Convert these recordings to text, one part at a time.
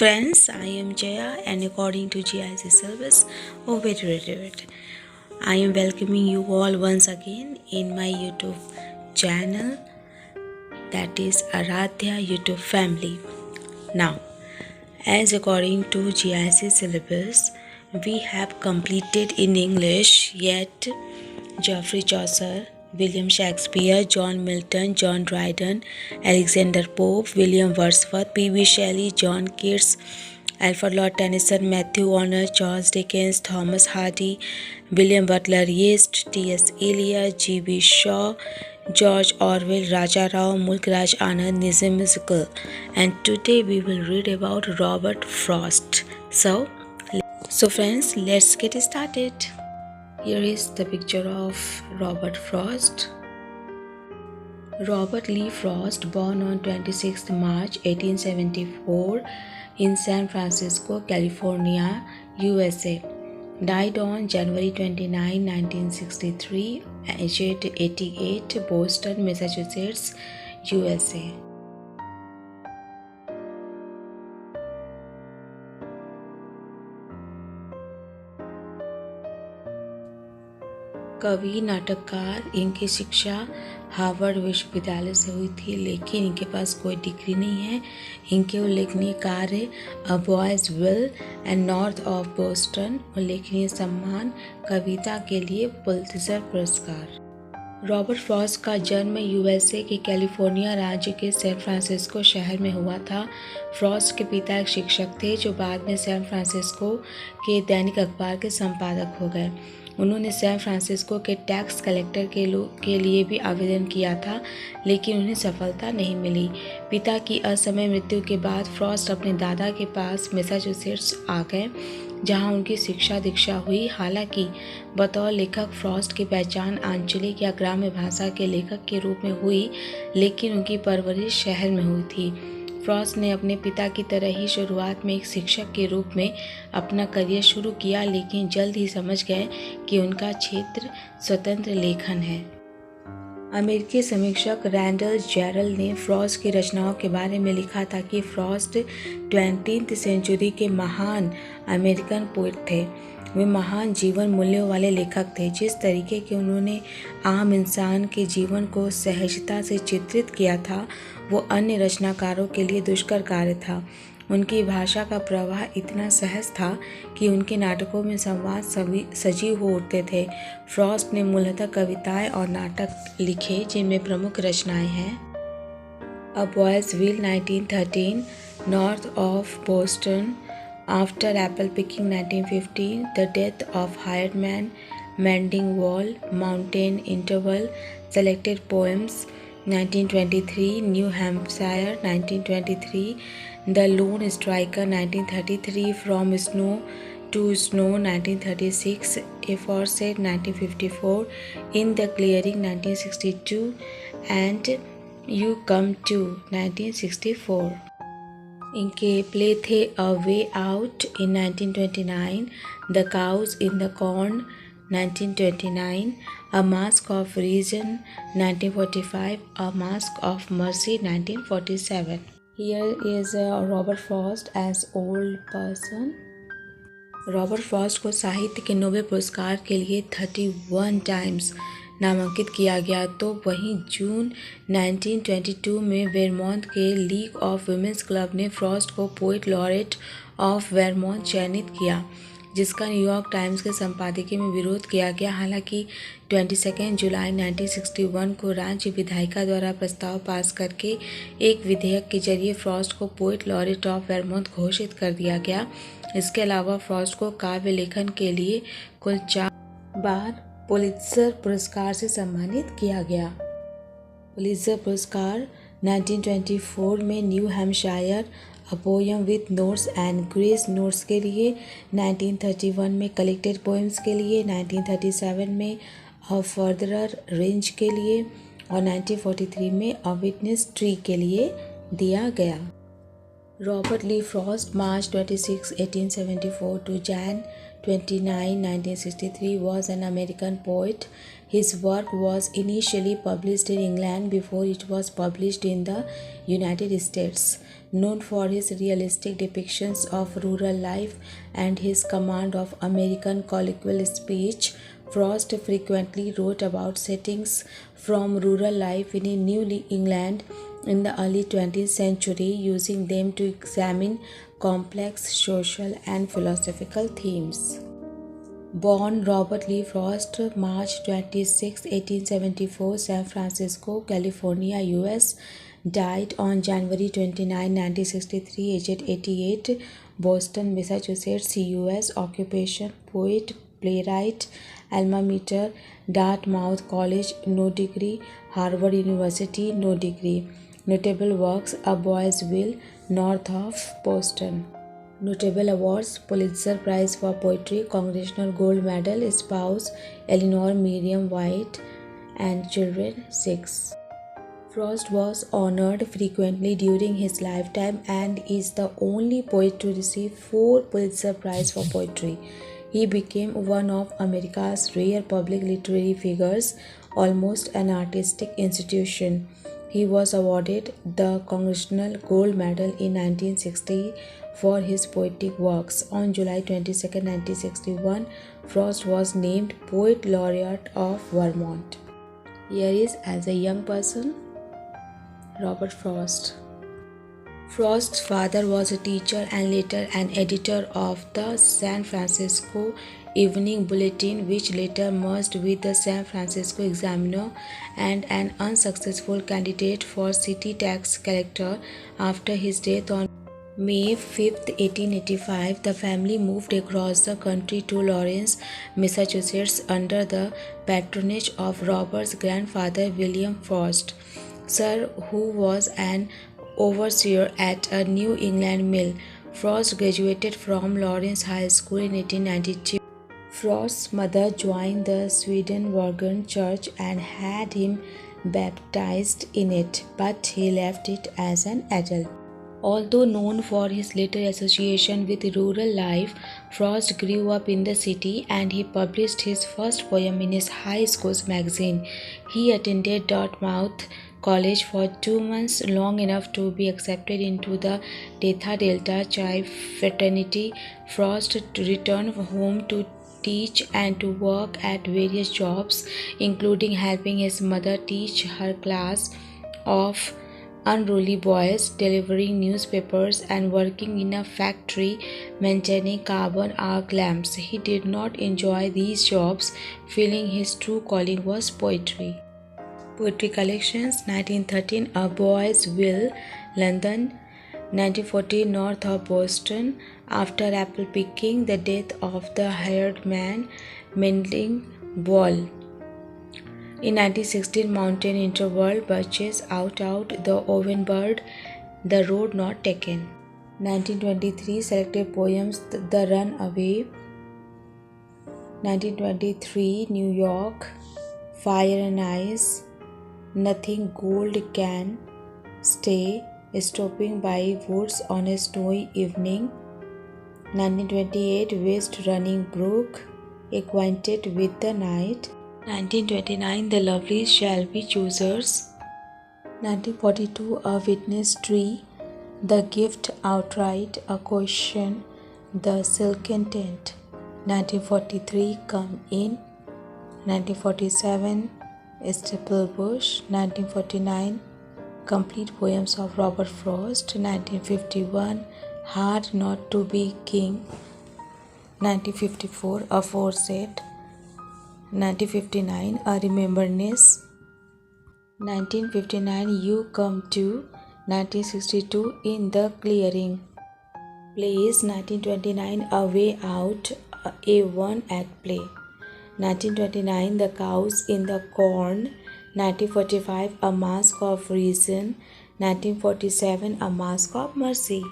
friends, I am Jaya and according to GIC syllabus, wait. I am welcoming you all once again in my YouTube channel, that is Aradhya YouTube family. Now, as according to GIC syllabus, we have completed in English yet Geoffrey Chaucer, William Shakespeare, John Milton, John Dryden, Alexander Pope, William Wordsworth, P.B. Shelley, John Keats, Alfred Lord Tennyson, Matthew Arnold, Charles Dickens, Thomas Hardy, William Butler Yeats, T.S. Eliot, G.B. Shaw, George Orwell, Raja Rao, Mulk Raj Anand, Nizam Musical. And today we will read about Robert Frost. So friends, let's get started. Here is the picture of Robert Frost. Robert Lee Frost, born on 26 March 1874 in San Francisco, California, USA. Died on January 29, 1963, aged 88, Boston, Massachusetts, USA. कवि, नाटककार। इनकी शिक्षा Harvard विश्वविद्यालय से हुई थी, लेकिन इनके पास कोई डिग्री नहीं है। इनके उल्लेखनीय कार्य a boy's will and north of Boston, उल्लेखनीय सम्मान, कविता के लिए पुलित्जर पुरस्कार। रॉबर्ट फ्रॉस्ट का जन्म यूएसए के कैलिफोर्निया राज्य के सैन फ्रांसिस्को शहर में हुआ था। फ्रॉस्ट के पिता एक शिक्षक थे जो बाद में सैन फ्रांसिस्को के दैनिक अखबार के संपादक हो गए। उन्होंने सैन फ्रांसिस्को के टैक्स कलेक्टर के लिए भी आवेदन किया था, लेकिन उन्हें सफलता नहीं मिली। पिता की असमय मृत्यु के बाद फ्रॉस्ट अपने दादा के पास मैसाचुसेट्स आ गए, जहां उनकी शिक्षा दीक्षा हुई। हालांकि बतौर लेखक फ्रॉस्ट की पहचान आंचलिक या ग्राम्य भाषा के लेखक के रूप में हुई, लेकिन उनकी परवरिश शहर में हुई थी। फ्रॉस्ट ने अपने पिता की तरह ही शुरुआत में एक शिक्षक के रूप में अपना करियर शुरू किया, लेकिन जल्द ही समझ गए कि उनका क्षेत्र स्वतंत्र लेखन है। अमेरिकी समीक्षक रैंडल जेरल ने फ्रॉस्ट की रचनाओं के बारे में लिखा था कि फ्रॉस्ट 20वीं सेंचुरी के महान अमेरिकन पोएट थे। वे महान जीवन मूल्यों वाले लेखक थे। जिस तरीके के उन्होंने आम इंसान के जीवन को सहजता से चित्रित किया था, वो अन्य रचनाकारों के लिए दुष्कर कार्य था। उनकी भाषा का प्रवाह इतना सहज था कि उनके नाटकों में संवाद सजीव हो उठते थे। फ्रॉस्ट ने मूलतः कविताएं और नाटक लिखे, जिनमें प्रमुख रचनाएं हैं a boy's will 1913, north of Boston, after apple picking 1915, the death of hired man, mending wall, mountain interval, selected poems 1923, New Hampshire 1923, the lone striker 1933, from snow to snow 1936, aforesaid 1954, in the clearing 1962 and you come too 1964। इनके play थे a way out in 1929, the cows in the corn 1929, A Mask of Reason 1945, A Mask of Mercy 1947. Here is Robert Frost as old person. Robert Frost को साहित्य के Nobel पुरस्कार के लिए 31 times नामांकित किया गया, तो वहीं जून 1922 में वेरमॉन्ट के लीग ऑफ वुमेन्स क्लब ने फ्रॉस्ट को पोएट लॉरेट ऑफ वेरमॉन्ट चयनित किया, जिसका न्यूयॉर्क टाइम्स के संपादकीय में विरोध किया गया। हालांकि 22 जुलाई 1961 को राज्य विधायिका द्वारा प्रस्ताव पास करके एक विधेयक के जरिए फ्रॉस्ट को पोएट लॉरेट ऑफ वेरमॉन्ट घोषित कर दिया गया। इसके अलावा फ्रॉस्ट को काव्य लेखन के लिए कुल 4 बार पुलित्जर पुरस्कार से सम्मानित किया गया। पुलित्जर पुरस्कार 1924 में new Hampshire a poem with notes and grace notes के लिए, 1931 में कलेक्टेड पोएम्स के लिए, 1937 में अ फर्दरर रेंज के लिए और 1943 में अ विटनेस ट्री के लिए दिया गया। Robert Lee Frost, March 26, 1874 to Jan 29, 1963, was an American poet. His work was initially published in England before it was published in the United States. Known for his realistic depictions of rural life and his command of American colloquial speech, Frost frequently wrote about settings from rural life in New England in the early 20th century, using them to examine complex social and philosophical themes. Born Robert Lee Frost, March 26, 1874, San Francisco, California, US. Died on January 29, 1963, aged 88, Boston, Massachusetts, US. Occupation poet, playwright. Alma mater, Dartmouth College, no degree. Harvard University, no degree. Notable works: A Boy's Will, North of Boston. Notable awards: Pulitzer Prize for Poetry, Congressional Gold Medal, Spouse Eleanor Miriam White, and children 6. Frost was honored frequently during his lifetime and is the only poet to receive 4 Pulitzer Prize for Poetry. He became one of America's rare public literary figures, almost an artistic institution. He was awarded the Congressional Gold Medal in 1960 for his poetic works. On July 22, 1961, Frost was named Poet Laureate of Vermont. Here is as a young person, Robert Frost. Frost's father was a teacher and later an editor of the San Francisco Evening Bulletin, which later merged with the San Francisco Examiner, and an unsuccessful candidate for city tax collector. After his death on May 5, 1885, the family moved across the country to Lawrence, Massachusetts, under the patronage of Robert's grandfather William Frost, Sr., who was an overseer at a New England mill. Frost graduated from Lawrence High School in 1892. Frost's mother joined the Swedenborgian Church and had him baptized in it, but he left it as an adult. Although known for his later association with rural life, Frost grew up in the city and he published his first poem in his high school's magazine. He attended Dartmouth College for 2 months, long enough to be accepted into the Theta Delta Chi fraternity. Frost returned home to teach and to work at various jobs, including helping his mother teach her class of unruly boys, delivering newspapers, and working in a factory maintaining carbon arc lamps. He did not enjoy these jobs, feeling his true calling was poetry. Poetry collections: 1913, A Boy's Will, London. 1940, North of Boston. After apple picking, the death of the hired man, mending wall. In 1916, Mountain Interval, Birches, Out, The Oven Bird, The Road Not Taken. 1923, Selected Poems, The Runaway. 1923, New York, Fire and Ice, Nothing Gold Can Stay, Stopping by Woods on a Snowy Evening. 1928, West Running Brook, Acquainted with the Night. 1929, The Lovely Shall Be Choosers. 1942, A Witness Tree, The Gift Outright, A Question, The Silken Tent. 1943, Come In. 1947, Staple Bush. 1949, Complete Poems of Robert Frost. 1951, Hard Not to Be King. 1954, Aforesaid. 1959, A Remembrance. 1959, You Come To. 1962, In the Clearing. Plays: 1929, A Way Out, a one-act play. 1929, The Cows in the Corn. 1945, A Mask of Reason. 1947, A Mask of Mercy.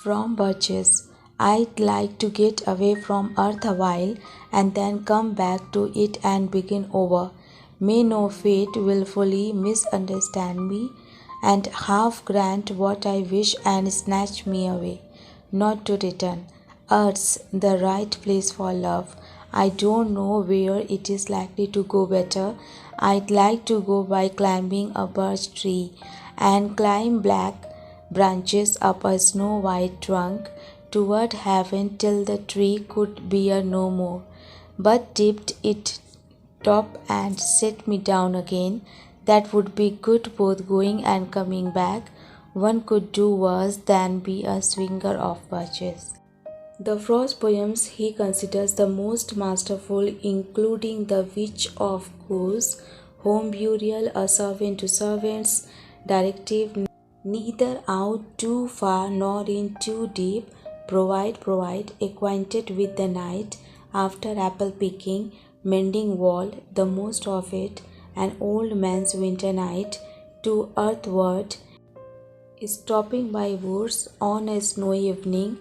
From Birches. I'd like to get away from earth a while and then come back to it and begin over. May no fate willfully misunderstand me and half grant what I wish and snatch me away, not to return. Earth's the right place for love. I don't know where it is likely to go better. I'd like to go by climbing a birch tree and climb black branches up a snow white trunk toward heaven till the tree could bear no more, but dipped it top and set me down again. That would be good both going and coming back. One could do worse than be a swinger of birches. The Frost poems he considers the most masterful, including The Witch of Coos, Home Burial, A Servant to Servants, Directive, Neither Out Too Far nor In Too Deep, Provide, Acquainted with the Night, After Apple Picking, Mending Wall, The Most of It, An Old Man's Winter Night, To Earthward, Stopping by woods on a snowy evening,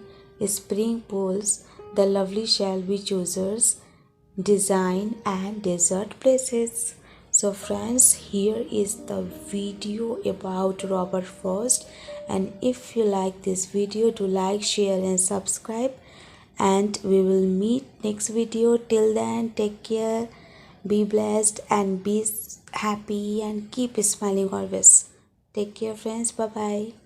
spring pools, the lovely shall be choosers, design and desert places. So friends, here is the video about Robert Frost, and if you like this video, do like, share and subscribe, and we will meet next video. Till then, take care, be blessed and be happy and keep smiling always. Take care friends, bye bye.